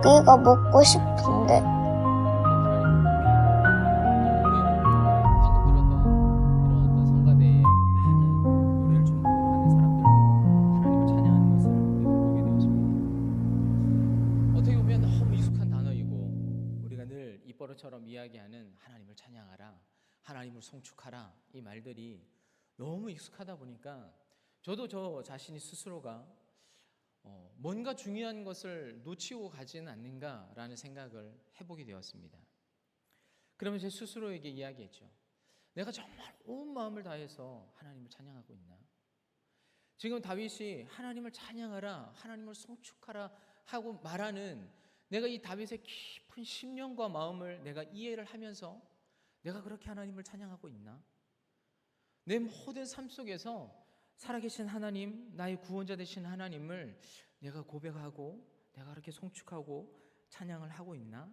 고기가 먹고 싶은데. 방금 들었던 이런 어떤 성가대에 많은 노래를 전문으로 하는 사람들도 하나님을 찬양하는 것을 우리가 보게 되었습니다. 어떻게 보면 너무 익숙한 단어이고 우리가 늘 입버릇처럼 이야기하는 하나님을 찬양하라, 하나님을 송축하라, 이 말들이 너무 익숙하다 보니까 저도 저 자신이 스스로가 뭔가 중요한 것을 놓치고 가지는 않는가라는 생각을 해보게 되었습니다. 그러면 제 스스로에게 이야기했죠. 내가 정말 온 마음을 다해서 하나님을 찬양하고 있나? 지금 다윗이 하나님을 찬양하라, 하나님을 송축하라 하고 말하는 내가 이 다윗의 깊은 심령과 마음을 내가 이해를 하면서 내가 그렇게 하나님을 찬양하고 있나? 내 모든 삶 속에서 살아계신 하나님, 나의 구원자 되신 하나님을 내가 고백하고 내가 그렇게 송축하고 찬양을 하고 있나?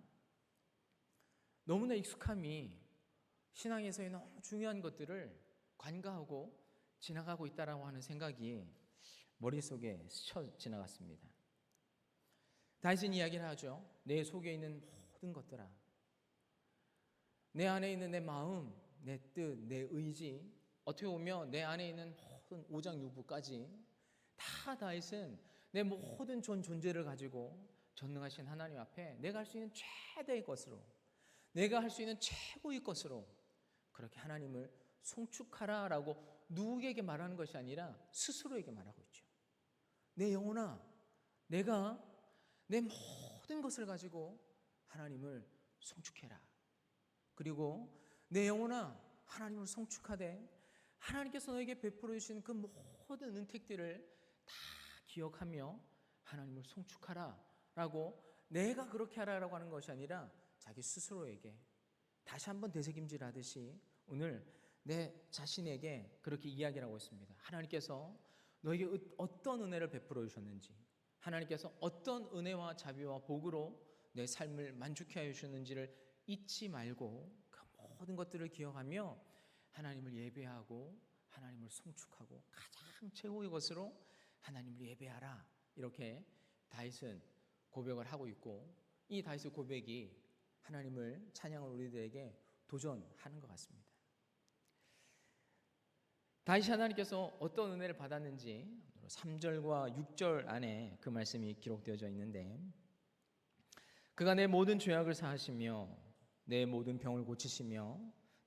너무나 익숙함이 신앙에서의 너무 중요한 것들을 관가하고 지나가고 있다라고 하는 생각이 머릿속에 스쳐 지나갔습니다. 다윗은 이야기를 하죠. 내 속에 있는 모든 것들아, 내 안에 있는 내 마음, 내 뜻, 내 의지, 어떻게 보면 내 안에 있는 모든 오장육부까지 다 다윗은 내 모든 존재를 가지고 전능하신 하나님 앞에 내가 할 수 있는 최대의 것으로, 내가 할 수 있는 최고의 것으로 그렇게 하나님을 송축하라라고 누구에게 말하는 것이 아니라 스스로에게 말하고 있죠. 내 영혼아, 내가 내 모든 것을 가지고 하나님을 송축해라. 그리고 내 영혼아, 하나님을 송축하되 하나님께서 너에게 베풀어 주신 그 모든 은택들을 다 기억하며 하나님을 송축하라 라고, 내가 그렇게 하라라고 하는 것이 아니라 자기 스스로에게 다시 한번 되새김질 하듯이 오늘 내 자신에게 그렇게 이야기를 하고 있습니다. 하나님께서 너에게 어떤 은혜를 베풀어 주셨는지, 하나님께서 어떤 은혜와 자비와 복으로 내 삶을 만족해 하여 주셨는지를 잊지 말고 그 모든 것들을 기억하며 하나님을 예배하고 하나님을 송축하고 가장 최고의 것으로 하나님을 예배하라, 이렇게 다윗은 고백을 하고 있고, 이 다윗의 고백이 하나님을 찬양을 우리들에게 도전하는 것 같습니다. 다윗이 하나님께서 어떤 은혜를 받았는지 3절과 6절 안에 그 말씀이 기록되어져 있는데, 그가 내 모든 죄악을 사하시며 내 모든 병을 고치시며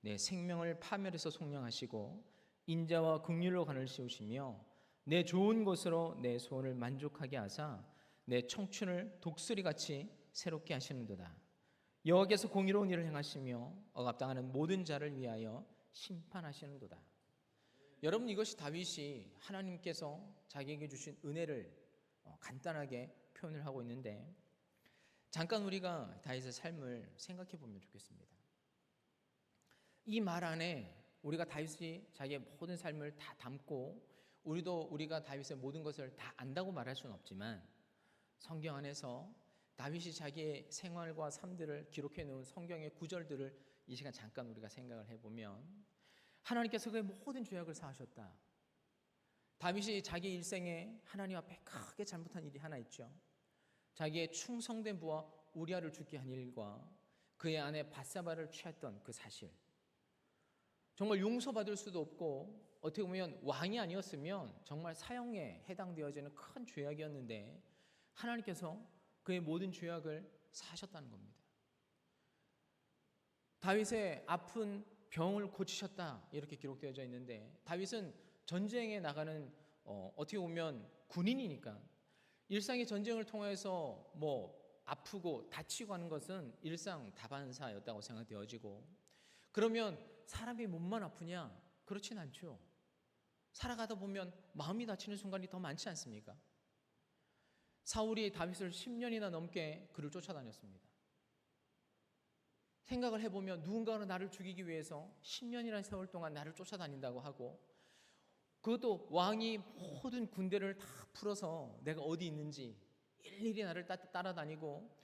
내 생명을 파멸해서 속량하시고 인자와 긍휼로 간을 씌우시며 내 좋은 것으로 내 소원을 만족하게 하사 내 청춘을 독수리같이 새롭게 하시는도다. 여호와께서 공의로운 일을 행하시며 억압당하는 모든 자를 위하여 심판하시는도다. 여러분, 이것이 다윗이 하나님께서 자기에게 주신 은혜를 간단하게 표현을 하고 있는데, 잠깐 우리가 다윗의 삶을 생각해 보면 좋겠습니다. 이 말 안에 우리가 다윗이 자기의 모든 삶을 다 담고 우리가 다윗의 모든 것을 다 안다고 말할 수는 없지만, 성경 안에서 다윗이 자기의 생활과 삶들을 기록해 놓은 성경의 구절들을 이 시간 잠깐 우리가 생각을 해보면, 하나님께서 그의 모든 죄악을 사하셨다. 다윗이 자기 일생에 하나님 앞에 크게 잘못한 일이 하나 있죠. 자기의 충성된 부하 우리아를 죽게 한 일과 그의 아내 밧사바를 취했던 그 사실, 정말 용서받을 수도 없고 어떻게 보면 왕이 아니었으면 정말 사형에 해당되어지는 큰 죄악이었는데 하나님께서 그의 모든 죄악을 사하셨다는 겁니다. 다윗의 아픈 병을 고치셨다, 이렇게 기록되어져 있는데, 다윗은 전쟁에 나가는 어떻게 보면 군인이니까 일상의 전쟁을 통해서 아프고 다치고 하는 것은 일상 다반사였다고 생각되어지고, 그러면 사람이 몸만 아프냐? 그렇진 않죠. 살아가다 보면 마음이 다치는 순간이 더 많지 않습니까? 사울이 다윗을 10년이나 넘게 그를 쫓아다녔습니다. 생각을 해보면 누군가는 나를 죽이기 위해서 10년이라는 세월 동안 나를 쫓아다닌다고 하고, 그것도 왕이 모든 군대를 다 풀어서 내가 어디 있는지 일일이 나를 따라다니고,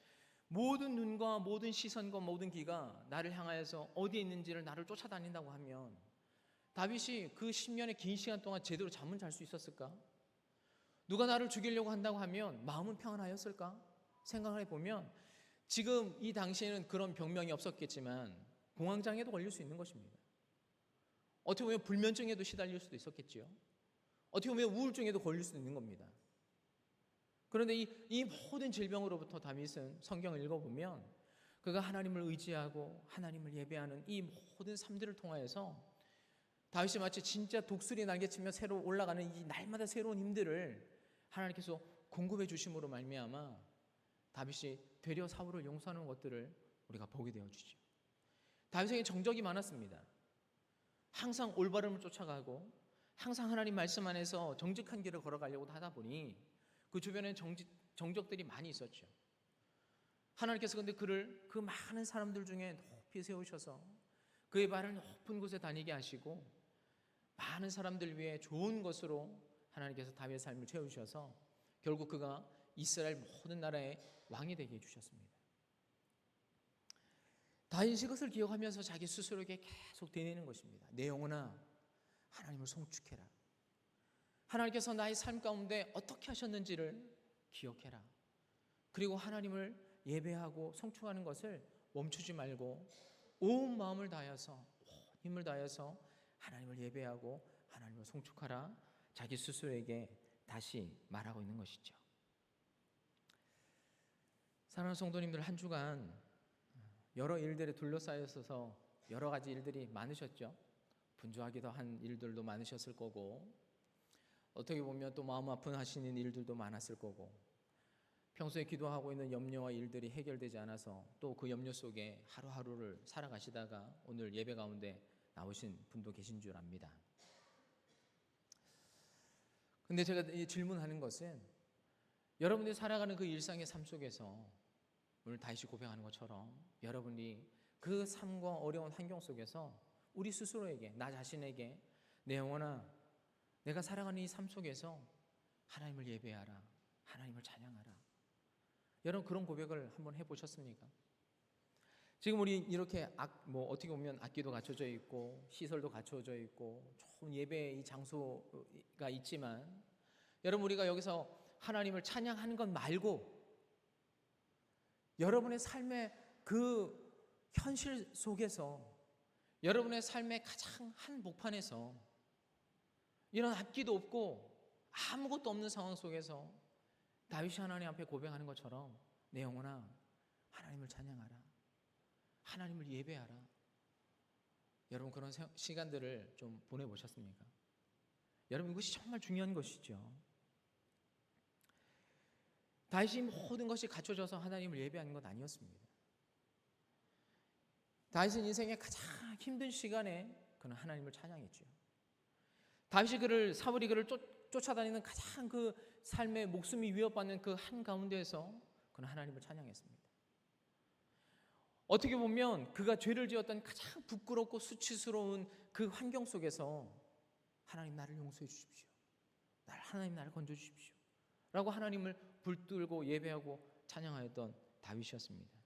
모든 눈과 모든 시선과 모든 귀가 나를 향하여서 어디에 있는지를 나를 쫓아다닌다고 하면 다윗이 그 10년의 긴 시간 동안 제대로 잠은 잘 수 있었을까? 누가 나를 죽이려고 한다고 하면 마음은 평안하였을까? 생각해 보면 지금 이 당시에는 그런 병명이 없었겠지만 공황장애도 걸릴 수 있는 것입니다. 어떻게 보면 불면증에도 시달릴 수도 있었겠지요. 어떻게 보면 우울증에도 걸릴 수 있는 겁니다. 그런데 이 모든 질병으로부터 다윗은 성경을 읽어보면 그가 하나님을 의지하고 하나님을 예배하는 이 모든 삶들을 통하여서 다윗이 마치 진짜 독수리 날개치며 새로 올라가는 이 날마다 새로운 힘들을 하나님께서 공급해 주심으로 말미암아 다윗이 되려 사울을 용서하는 것들을 우리가 보게 되어주죠. 다윗에게 정적이 많았습니다. 항상 올바름을 쫓아가고 항상 하나님 말씀 안에서 정직한 길을 걸어가려고 하다 보니 그 주변에 정적들이 많이 있었죠. 하나님께서 근데 그를 그 많은 사람들 중에 높이 세우셔서 그의 발을 높은 곳에 다니게 하시고 많은 사람들 위해 좋은 것으로 하나님께서 다윗의 삶을 채우셔서 결국 그가 이스라엘 모든 나라의 왕이 되게 해주셨습니다. 다윗이 그것을 기억하면서 자기 스스로에게 계속 되뇌는 것입니다. 내 영혼아 하나님을 송축해라. 하나님께서 나의 삶 가운데 어떻게 하셨는지를 기억해라. 그리고 하나님을 예배하고 송축하는 것을 멈추지 말고 온 마음을 다하여서 온 힘을 다하여서 하나님을 예배하고 하나님을 송축하라. 자기 스스로에게 다시 말하고 있는 것이죠. 사랑하는 성도님들, 한 주간 여러 일들에 둘러싸여 있어서 여러 가지 일들이 많으셨죠. 분주하기도 한 일들도 많으셨을 거고 어떻게 보면 또 마음 아픈 하시는 일들도 많았을 거고 평소에 기도하고 있는 염려와 일들이 해결되지 않아서 또 그 염려 속에 하루하루를 살아가시다가 오늘 예배 가운데 나오신 분도 계신 줄 압니다. 근데 제가 질문하는 것은 여러분들이 살아가는 그 일상의 삶 속에서 오늘 다윗이 고백하는 것처럼 여러분이 그 삶과 어려운 환경 속에서 우리 스스로에게, 나 자신에게 내 영혼아 내가 살아가는 이 삶 속에서 하나님을 예배하라, 하나님을 찬양하라. 여러분 그런 고백을 한번 해보셨습니까? 지금 우리 이렇게 어떻게 보면 악기도 갖춰져 있고 시설도 갖춰져 있고 좋은 예배의 이 장소가 있지만 여러분 우리가 여기서 하나님을 찬양하는 것 말고 여러분의 삶의 그 현실 속에서 여러분의 삶의 가장 한복판에서 이런 앞뒤도 없고 아무것도 없는 상황 속에서 다윗이 하나님 앞에 고백하는 것처럼 내 영혼아 하나님을 찬양하라, 하나님을 예배하라. 여러분 그런 시간들을 좀 보내보셨습니까? 여러분 이것이 정말 중요한 것이죠. 다윗이 모든 것이 갖춰져서 하나님을 예배하는 것 아니었습니다. 다윗은 인생의 가장 힘든 시간에 그는 하나님을 찬양했죠. 다윗이 사울이 그를 쫓아다니는 가장 그 삶의 목숨이 위협받는 그 한가운데에서 그는 하나님을 찬양했습니다. 어떻게 보면 그가 죄를 지었던 가장 부끄럽고 수치스러운 그 환경 속에서 하나님 나를 용서해 주십시오, 하나님 나를 건져 주십시오 라고 하나님을 불들고 예배하고 찬양하였던 다윗이었습니다.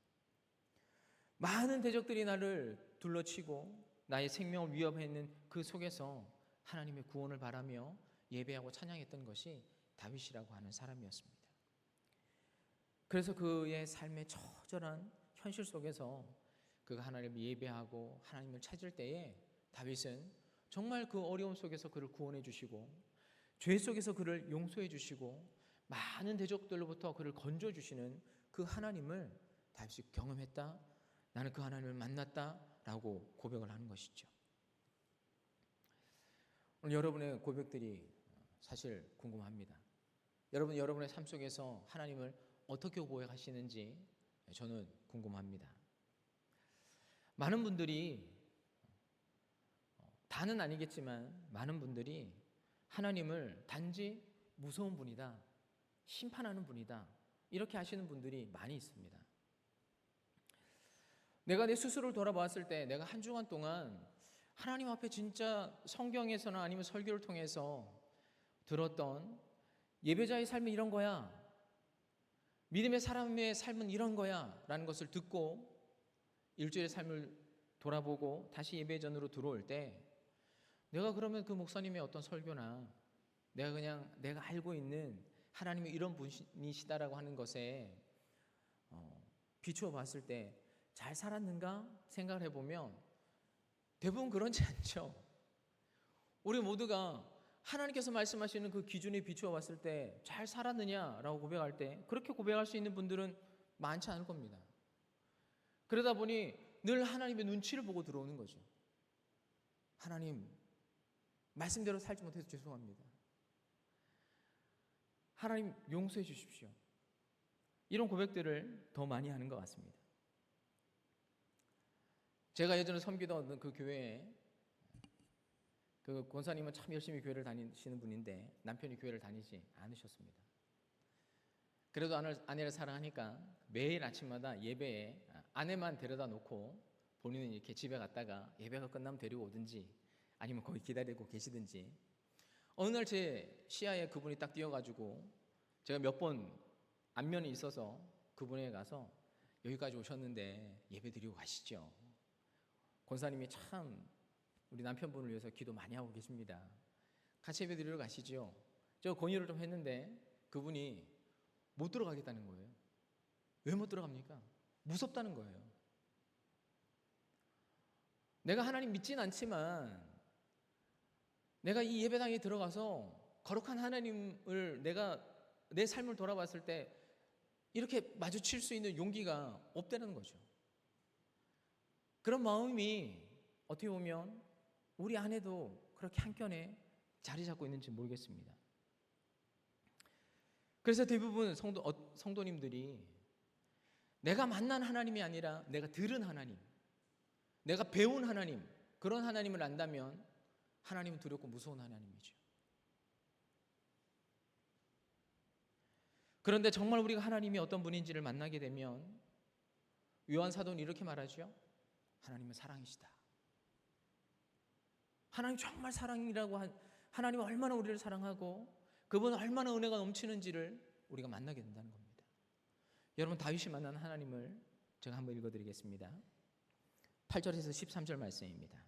많은 대적들이 나를 둘러치고 나의 생명을 위협했는 그 속에서 하나님의 구원을 바라며 예배하고 찬양했던 것이 다윗이라고 하는 사람이었습니다. 그래서 그의 삶의 처절한 현실 속에서 그가 하나님을 예배하고 하나님을 찾을 때에 다윗은 정말 그 어려움 속에서 그를 구원해 주시고 죄 속에서 그를 용서해 주시고 많은 대적들로부터 그를 건져 주시는 그 하나님을 다윗이 경험했다, 나는 그 하나님을 만났다라고 고백을 하는 것이죠. 오늘 여러분의 고백들이 사실 궁금합니다. 여러분의 삶 속에서 하나님을 어떻게 고백하시는지 저는 궁금합니다. 많은 분들이, 다는 아니겠지만 많은 분들이 하나님을 단지 무서운 분이다, 심판하는 분이다 이렇게 하시는 분들이 많이 있습니다. 내가 내 스스로를 돌아보았을 때 내가 한 주간 동안 하나님 앞에 진짜 성경에서나 아니면 설교를 통해서 들었던 예배자의 삶은 이런 거야, 믿음의 사람의 삶은 이런 거야 라는 것을 듣고 일주일의 삶을 돌아보고 다시 예배전으로 들어올 때 내가 그러면 그 목사님의 어떤 설교나 내가 알고 있는 하나님이 이런 분이시다라고 하는 것에 비추어 봤을 때 잘 살았는가 생각을 해보면 대부분 그렇지 않죠. 우리 모두가 하나님께서 말씀하시는 그 기준에 비추어 봤을 때 잘 살았느냐라고 고백할 때 그렇게 고백할 수 있는 분들은 많지 않을 겁니다. 그러다 보니 늘 하나님의 눈치를 보고 들어오는 거죠. 하나님, 말씀대로 살지 못해서 죄송합니다. 하나님 용서해 주십시오. 이런 고백들을 더 많이 하는 것 같습니다. 제가 예전에 섬기던 그 교회에 그 권사님은 참 열심히 교회를 다니시는 분인데 남편이 교회를 다니지 않으셨습니다. 그래도 아내를 사랑하니까 매일 아침마다 예배에 아내만 데려다 놓고 본인은 이렇게 집에 갔다가 예배가 끝나면 데리고 오든지 아니면 거기 기다리고 계시든지 어느 날 제 시야에 그분이 딱 띄어가지고 제가 몇 번 안면이 있어서 그분에 가서 여기까지 오셨는데 예배 드리고 가시죠. 권사님이 참 우리 남편분을 위해서 기도 많이 하고 계십니다. 같이 예배 드리러 가시죠. 제가 권유를 좀 했는데 그분이 못 들어가겠다는 거예요. 왜 못 들어갑니까? 무섭다는 거예요. 내가 하나님 믿진 않지만 내가 이 예배당에 들어가서 거룩한 하나님을 내가 내 삶을 돌아봤을 때 이렇게 마주칠 수 있는 용기가 없다는 거죠. 그런 마음이 어떻게 보면 우리 안에도 그렇게 한켠에 자리 잡고 있는지 모르겠습니다. 그래서 대부분 성도님들이 내가 만난 하나님이 아니라 내가 들은 하나님, 내가 배운 하나님, 그런 하나님을 안다면 하나님은 두렵고 무서운 하나님이죠. 그런데 정말 우리가 하나님이 어떤 분인지를 만나게 되면 요한 사도는 이렇게 말하죠. 하나님은 사랑이시다. 하나님 정말 사랑이라고 하나님은 얼마나 우리를 사랑하고 그분은 얼마나 은혜가 넘치는지를 우리가 만나게 된다는 겁니다. 여러분, 다윗이 만난 하나님을 제가 한번 읽어드리겠습니다. 8절에서 13절 말씀입니다.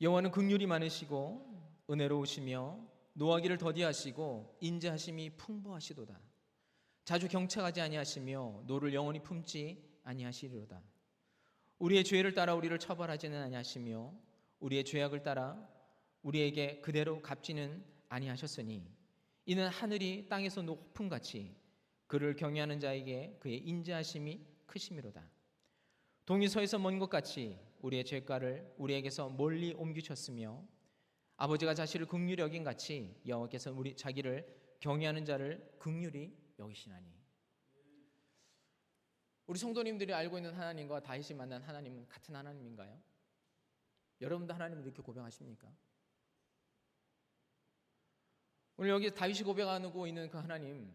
여호와는 긍휼이 많으시고 은혜로우시며 노하기를 더디하시고 인자하심이 풍부하시도다. 자주 경책하지 아니하시며 노를 영원히 품지 아니하시리로다. 우리의 죄를 따라 우리를 처벌하지는 아니하시며 우리의 죄악을 따라 우리에게 그대로 갚지는 아니하셨으니 이는 하늘이 땅에서 높음같이 그를 경외하는 자에게 그의 인자하심이 크심이로다. 동이 서에서 먼 것 같이 우리의 죄가를 우리에게서 멀리 옮기셨으며 아버지가 자신을 긍휼히 여긴 같이 여호와께서 우리 자기를 경외하는 자를 긍휼히 여기시나니. 우리 성도님들이 알고 있는 하나님과 다윗이 만난 하나님은 같은 하나님인가요? 여러분도 하나님을 이렇게 고백하십니까? 오늘 여기 다윗이 고백하고 있는 그 하나님,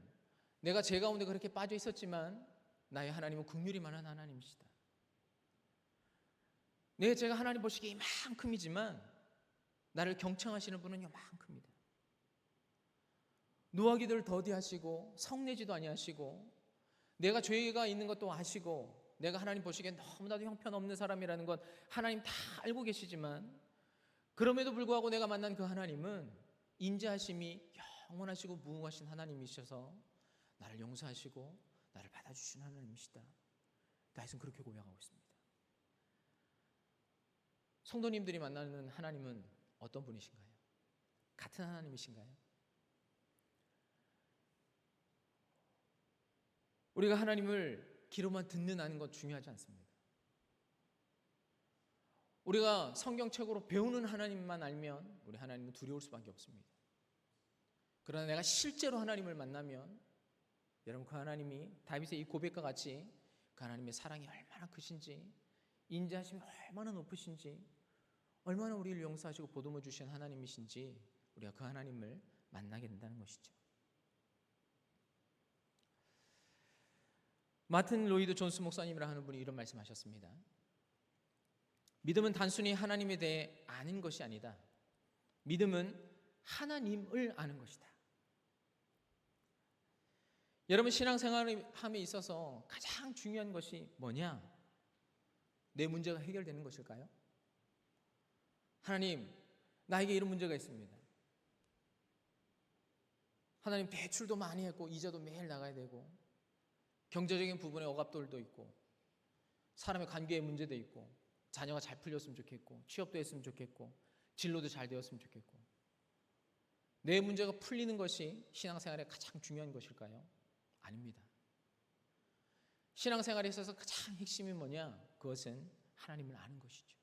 내가 죄 가운데 그렇게 빠져 있었지만 나의 하나님은 긍휼이 많은 하나님이시다. 내 죄가 하나님 보시기에 이만큼이지만 나를 경청하시는 분은 이만큼이다. 노하기를 더디하시고 성내지도 아니하시고 내가 죄가 있는 것도 아시고 내가 하나님 보시기에 너무나도 형편없는 사람이라는 건 하나님 다 알고 계시지만 그럼에도 불구하고 내가 만난 그 하나님은 인자하심이 영원하시고 무궁하신 하나님이셔서 나를 용서하시고 나를 받아주신 하나님이시다. 다윗은 그렇게 고백하고 있습니다. 성도님들이 만나는 하나님은 어떤 분이신가요? 같은 하나님이신가요? 우리가 하나님을 귀로만 듣는 아는 건 중요하지 않습니다. 우리가 성경책으로 배우는 하나님만 알면 우리 하나님은 두려울 수밖에 없습니다. 그러나 내가 실제로 하나님을 만나면 여러분 그 하나님이 다윗의 이 고백과 같이 그 하나님의 사랑이 얼마나 크신지 인자하심이 얼마나 높으신지 얼마나 우리를 용서하시고 보듬어 주신 하나님이신지 우리가 그 하나님을 만나게 된다는 것이죠. 마틴 로이드 존스 목사님이라 하는 분이 이런 말씀하셨습니다. 믿음은 단순히 하나님에 대해 아는 것이 아니다. 믿음은 하나님을 아는 것이다. 여러분, 신앙생활함에 있어서 가장 중요한 것이 뭐냐? 내 문제가 해결되는 것일까요? 하나님, 나에게 이런 문제가 있습니다. 하나님, 대출도 많이 했고 이자도 매일 나가야 되고 경제적인 부분에 억압들도 있고, 사람의 관계의 문제도 있고, 자녀가 잘 풀렸으면 좋겠고, 취업도 했으면 좋겠고, 진로도 잘 되었으면 좋겠고. 내 문제가 풀리는 것이 신앙생활의 가장 중요한 것일까요? 아닙니다. 신앙생활에 있어서 가장 핵심이 뭐냐? 그것은 하나님을 아는 것이죠.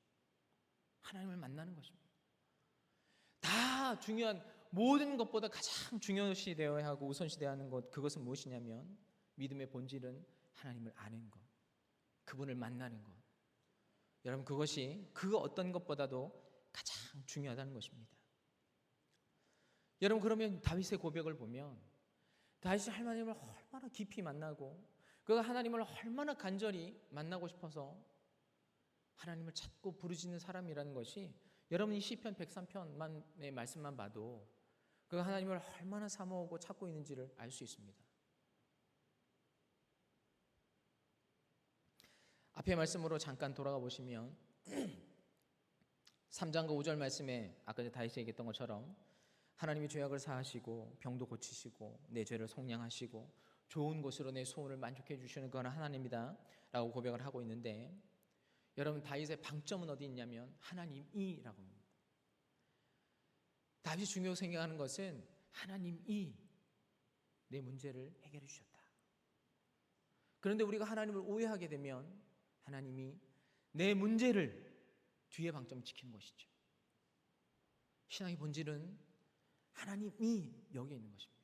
하나님을 만나는 것입니다. 다 중요한, 모든 것보다 가장 중요시 되어야 하고 우선시 되어야 하는 것, 그것은 무엇이냐면 믿음의 본질은 하나님을 아는 것, 그분을 만나는 것. 여러분, 그것이 그 어떤 것보다도 가장 중요하다는 것입니다. 여러분, 그러면 다윗의 고백을 보면 다윗이 하나님을 얼마나 깊이 만나고 그가 하나님을 얼마나 간절히 만나고 싶어서 하나님을 찾고 부르짖는 사람이라는 것이, 여러분이 시편 103편의 말씀만 봐도 그가 하나님을 얼마나 사모하고 찾고 있는지를 알 수 있습니다. 앞의 말씀으로 잠깐 돌아가 보시면 3장과 5절 말씀에 아까 다윗이 얘기했던 것처럼 하나님이 죄악을 사하시고 병도 고치시고 내 죄를 속량하시고 좋은 곳으로 내 소원을 만족해 주시는 그건 하나님이다 라고 고백을 하고 있는데, 여러분, 다윗의 방점은 어디 있냐면 하나님이라고 합니다. 다윗이 중요하게 생각하는 것은 하나님이 내 문제를 해결해 주셨다. 그런데 우리가 하나님을 오해하게 되면 하나님이 내 문제를 뒤에 방점 지키는 것이죠. 신앙의 본질은 하나님이 여기에 있는 것입니다.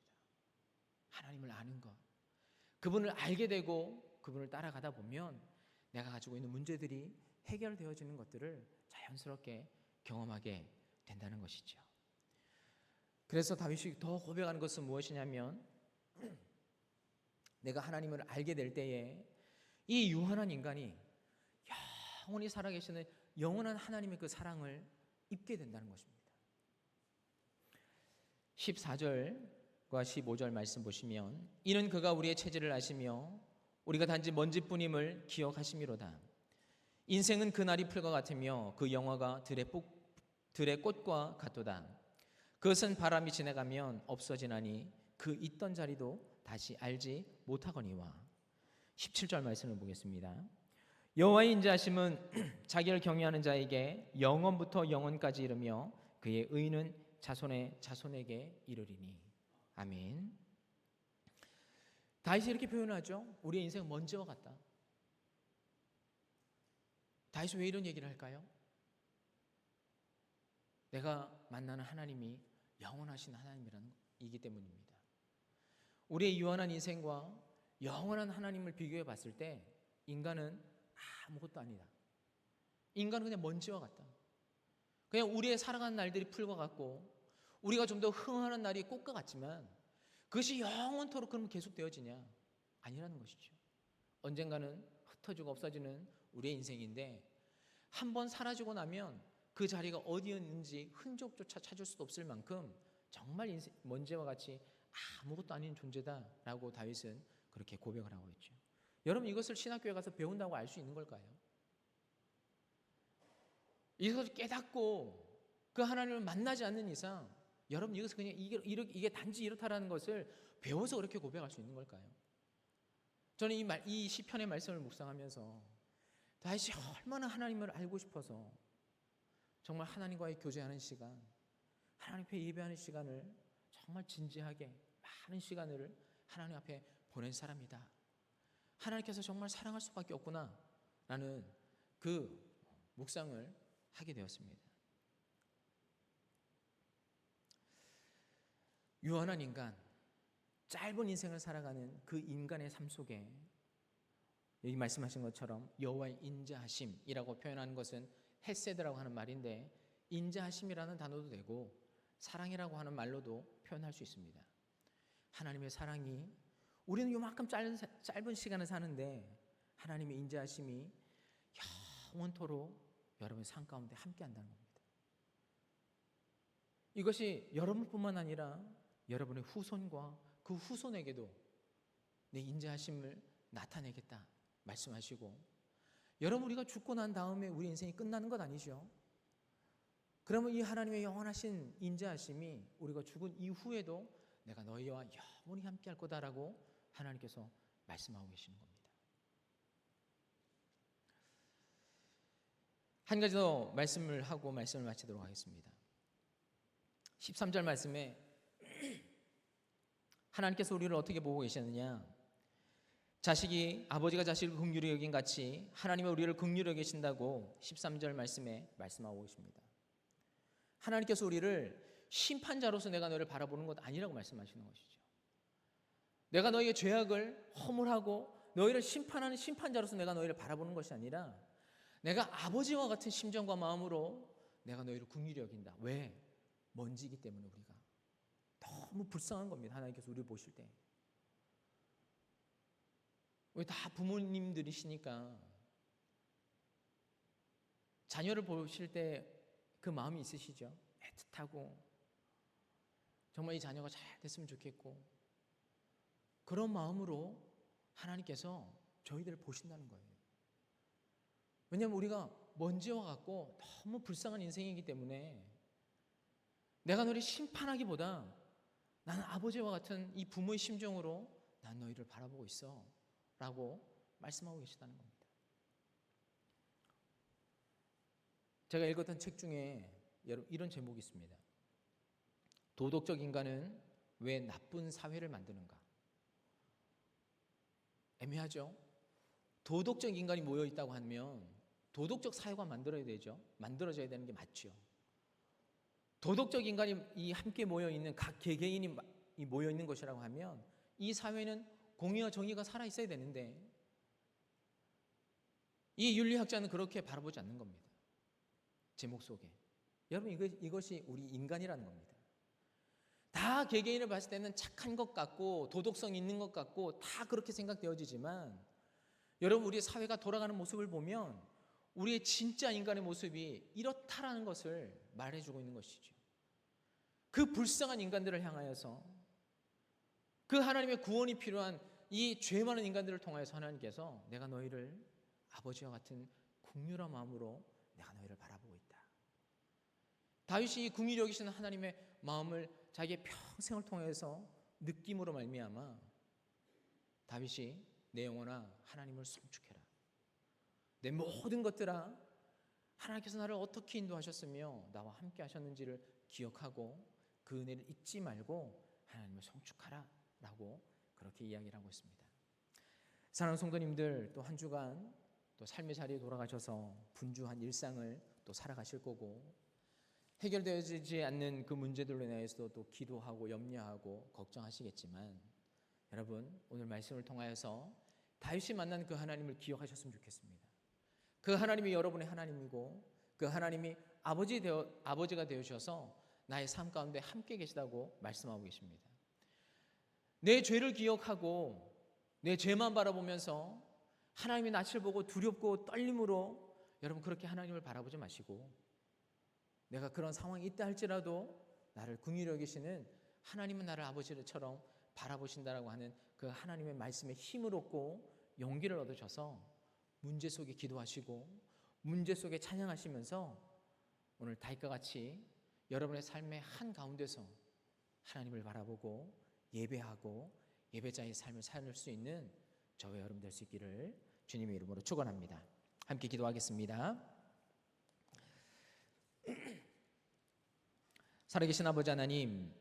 하나님을 아는 것, 그분을 알게 되고 그분을 따라가다 보면 내가 가지고 있는 문제들이 해결되어지는 것들을 자연스럽게 경험하게 된다는 것이죠. 그래서 다윗이 더 고백하는 것은 무엇이냐면 내가 하나님을 알게 될 때에 이 유한한 인간이 영원히 살아계시는 영원한 하나님의 그 사랑을 입게 된다는 것입니다. 14절과 15절 말씀 보시면 이는 그가 우리의 체질을 아시며 우리가 단지 먼지뿐임을 기억하심이로다. 인생은 그날이 풀과 같으며 그 영화가 들의 꽃과 같도다. 그것은 바람이 지나가면 없어지나니 그 있던 자리도 다시 알지 못하거니와. 17절 말씀을 보겠습니다. 여호와의 인자하심은 자기를 경외하는 자에게 영원부터 영원까지 이르며 그의 의는 자손의 자손에게 이르리니. 아멘. 다윗이 이렇게 표현하죠. 우리의 인생은 먼지와 같다. 다윗이 왜 이런 얘기를 할까요? 내가 만나는 하나님이 영원하신 하나님이라는 이기 때문입니다. 우리의 유한한 인생과 영원한 하나님을 비교해 봤을 때 인간은 아무것도 아니다. 인간은 그냥 먼지와 같다. 그냥 우리의 살아가는 날들이 풀과 같고 우리가 좀 더 흥하는 날이 꽃과 같지만 그것이 영원토록 그러면 계속되어지냐? 아니라는 것이죠. 언젠가는 흩어지고 없어지는 우리의 인생인데 한 번 사라지고 나면 그 자리가 어디였는지 흔적조차 찾을 수도 없을 만큼 정말 먼지와 같이 아무것도 아닌 존재다라고 다윗은 그렇게 고백을 하고 있죠. 여러분, 이것을 신학교에 가서 배운다고 알 수 있는 걸까요? 이것을 깨닫고 그 하나님을 만나지 않는 이상 여러분, 이것을 그냥 이게 단지 이렇다라는 것을 배워서 그렇게 고백할 수 있는 걸까요? 저는 이 시편의 말씀을 묵상하면서 다윗이 얼마나 하나님을 알고 싶어서 정말 하나님과의 교제하는 시간, 하나님 앞에 예배하는 시간을 정말 진지하게 많은 시간을 하나님 앞에 보낸 사람이다. 하나님께서 정말 사랑할 수밖에 없구나 라는 그 묵상을 하게 되었습니다. 유한한 인간, 짧은 인생을 살아가는 그 인간의 삶 속에 여기 말씀하신 것처럼 여호와의 인자하심이라고 표현하는 것은 헤세드라고 하는 말인데 인자하심이라는 단어도 되고 사랑이라고 하는 말로도 표현할 수 있습니다. 하나님의 사랑이, 우리는 요만큼 짧은 시간을 사는데 하나님의 인자하심이 영원토록 여러분의 삶 가운데 함께 한다는 겁니다. 이것이 여러분뿐만 아니라 여러분의 후손과 그 후손에게도 내 인자하심을 나타내겠다 말씀하시고, 여러분, 우리가 죽고 난 다음에 우리 인생이 끝나는 것 아니죠? 그러면 이 하나님의 영원하신 인자하심이 우리가 죽은 이후에도 내가 너희와 영원히 함께 할 거다라고 하나님께서 말씀하고 계시는 겁니다. 한 가지 더 말씀을 하고 말씀을 마치도록 하겠습니다. 13절 말씀에 하나님께서 우리를 어떻게 보고 계시느냐, 아버지가 자식을 긍휼히 여긴 같이 하나님은 우리를 긍휼히 여기신다고 13절 말씀에 말씀하고 계십니다. 하나님께서 우리를 심판자로서 내가 너희를 바라보는 것 아니라고 말씀하시는 것이죠. 내가 너희의 죄악을 허물하고 너희를 심판하는 심판자로서 내가 너희를 바라보는 것이 아니라 내가 아버지와 같은 심정과 마음으로 내가 너희를 긍휼히 여긴다. 왜? 먼지이기 때문에 우리가 너무 불쌍한 겁니다. 하나님께서 우리를 보실 때. 왜 다 부모님들이시니까 자녀를 보실 때 그 마음이 있으시죠? 애틋하고 정말 이 자녀가 잘 됐으면 좋겠고 그런 마음으로 하나님께서 저희들을 보신다는 거예요. 왜냐하면 우리가 먼지와 같고 너무 불쌍한 인생이기 때문에 내가 너를 심판하기보다 나는 아버지와 같은 이 부모의 심정으로 난 너희를 바라보고 있어 라고 말씀하고 계시다는 겁니다. 제가 읽었던 책 중에 이런 제목이 있습니다. 도덕적 인간은 왜 나쁜 사회를 만드는가? 애매하죠? 도덕적 인간이 모여 있다고 하면 도덕적 사회가 만들어져야 되는 게 맞죠. 도덕적 인간이 함께 모여 있는 각 개개인이 모여 있는 것이라고 하면 이 사회는 공의와 정의가 살아 있어야 되는데 이 윤리학자는 그렇게 바라보지 않는 겁니다. 제목 속에. 여러분 이것이 우리 인간이라는 겁니다. 다 개개인을 봤을 때는 착한 것 같고 도덕성 있는 것 같고 다 그렇게 생각되어지지만 여러분 우리 사회가 돌아가는 모습을 보면 우리의 진짜 인간의 모습이 이렇다라는 것을 말해주고 있는 것이죠. 그 불쌍한 인간들을 향하여서 그 하나님의 구원이 필요한 이 죄 많은 인간들을 통하여서 하나님께서 내가 너희를 아버지와 같은 긍휼한 마음으로 내가 너희를 바라보고 있다. 다윗이 이 긍휼히 여기시는 하나님의 마음을 자기의 평생을 통해서 느낌으로 말미암아 다윗이 내 영혼아 하나님을 송축해라. 내 모든 것들아 하나님께서 나를 어떻게 인도하셨으며 나와 함께 하셨는지를 기억하고 그 은혜를 잊지 말고 하나님을 송축하라 라고 그렇게 이야기를 하고 있습니다. 사랑하는 성도님들, 또 한 주간 또 삶의 자리에 돌아가셔서 분주한 일상을 또 살아가실 거고 해결되어지지 않는 그 문제들로 인해서 또 기도하고 염려하고 걱정하시겠지만 여러분 오늘 말씀을 통하여서 다윗이 만난 그 하나님을 기억하셨으면 좋겠습니다. 그 하나님이 여러분의 하나님이고 그 하나님이 아버지가 되어주셔서 나의 삶 가운데 함께 계시다고 말씀하고 계십니다. 내 죄를 기억하고 내 죄만 바라보면서 하나님의 낯을 보고 두렵고 떨림으로 여러분 그렇게 하나님을 바라보지 마시고 내가 그런 상황이 있다 할지라도 나를 긍휼히 여기시는 하나님은 나를 아버지처럼 바라보신다라고 하는 그 하나님의 말씀에 힘을 얻고 용기를 얻으셔서 문제 속에 기도하시고 문제 속에 찬양하시면서 오늘 다윗과 같이 여러분의 삶의 한가운데서 하나님을 바라보고 예배하고 예배자의 삶을 살 수 있는 저와 여러분 될 수 있기를 주님의 이름으로 축원합니다. 함께 기도하겠습니다. 살아계신 아버지 하나님,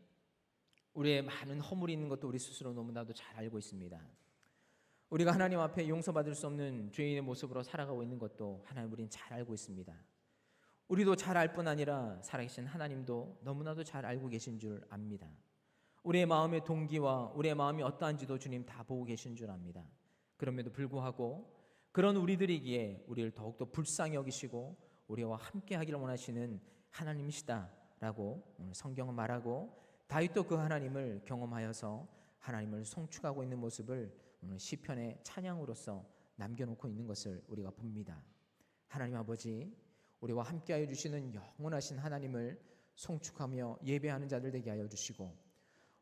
우리의 많은 허물이 있는 것도 우리 스스로 너무나도 잘 알고 있습니다. 우리가 하나님 앞에 용서받을 수 없는 죄인의 모습으로 살아가고 있는 것도 하나님 우리는 잘 알고 있습니다. 우리도 잘 알 뿐 아니라 살아계신 하나님도 너무나도 잘 알고 계신 줄 압니다. 우리의 마음의 동기와 우리의 마음이 어떠한지도 주님 다 보고 계신 줄 압니다. 그럼에도 불구하고 그런 우리들이기에 우리를 더욱더 불쌍히 여기시고 우리와 함께 하기를 원하시는 하나님이시다라고 오늘 성경은 말하고 다윗도 그 하나님을 경험하여서 하나님을 송축하고 있는 모습을 오늘 시편의 찬양으로서 남겨놓고 있는 것을 우리가 봅니다. 하나님 아버지, 우리와 함께하여 주시는 영원하신 하나님을 송축하며 예배하는 자들 되게 하여 주시고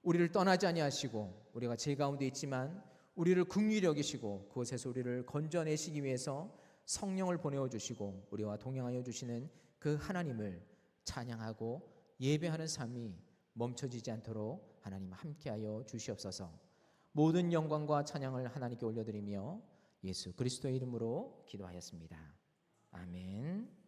우리를 떠나지 아니하시고 우리가 죄 가운데 있지만 우리를 긍휼히 여기시고 그곳에서 우리를 건져내시기 위해서 성령을 보내어 주시고 우리와 동행하여 주시는 그 하나님을 찬양하고 예배하는 삶이 멈춰지지 않도록 하나님 함께하여 주시옵소서. 모든 영광과 찬양을 하나님께 올려드리며 예수 그리스도의 이름으로 기도하였습니다. 아멘.